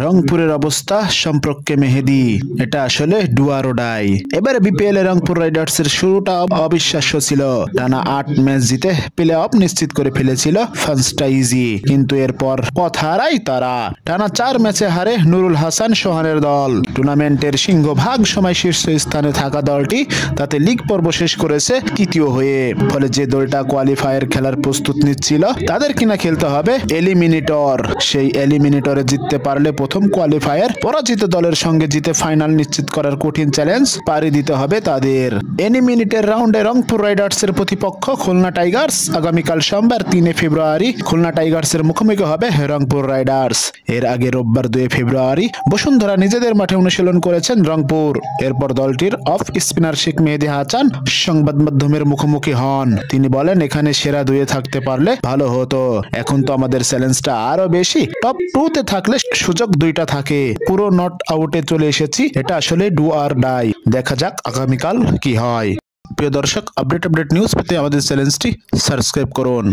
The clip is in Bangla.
রংপুরের অবস্থা সম্পর্কে মেহেদী, এটা আসলে ডুয়ার ও ডাই। এবারে বিপিএল এ রংপুর রাইডার্সের শুরুটা অবিশ্বাস্য ছিল। টানা 8 ম্যাচ জিতে প্লে অফ নিশ্চিত করে ফেলেছিল ফান্সটাইজি, কিন্তু এরপর পথ হারায় তারা। টানা 4 ম্যাচে হারে নুরুল হাসান সোহানের দল। টুর্নামেন্টের সিংহভাগ সময় শীর্ষ স্থানে থাকা দলটি তাতে লিগ পর্ব শেষ করেছে তৃতীয় হয়ে। ফলে যে দলটা কোয়ালিফায়ার খেলার প্রস্তুত নিচ্ছিল তাদের কিনা খেলতে হবে এলিমিনেটর। সেই এলিমিনেটরে জিততে পারলে প্রথম কোয়ালিফায়ার, পরাজিত দলের সঙ্গে জিতে ফাইনাল নিশ্চিত করার কঠিন চ্যালেঞ্জ পাড়ি দিতে হবে তাদের। এলিমিনেটর রাউন্ডে রংপুর রাইডার্সের প্রতিপক্ষ খুলনা টাইগার্স। আগামীকাল সোমবার 3 ফেব্রুয়ারি খুলনা টাইগার্সের মুখোমুখি হবে রংপুর রাইডার্স। এর আগে রোববার 2 ফেব্রুয়ারি বসুন্ধরা নিজেদের মাঠে অনুশীলন করেছেন রংপুর। এরপর দলটির অফ স্পিনার শেখ মেহেদী হাসান সংবাদ মাধ্যমের মুখোমুখি হন। তিনি বলেন, এখানে সেরা 2-এ থাকতে পারলে ভালো হতো। এখন তো আমাদের চ্যালেঞ্জটা আরো বেশি। টপ 2-তে থাকলে সুযোগ 2টা থাকে। পুরো নট আউটে চলে এসেছি। এটা আসলে ডু আর ডাই। দেখা যাক আগামীকাল কি হয়। প্রিয় দর্শক, আপডেট নিউজ পেতে আমাদের চ্যানেলটি সাবস্ক্রাইব করুন।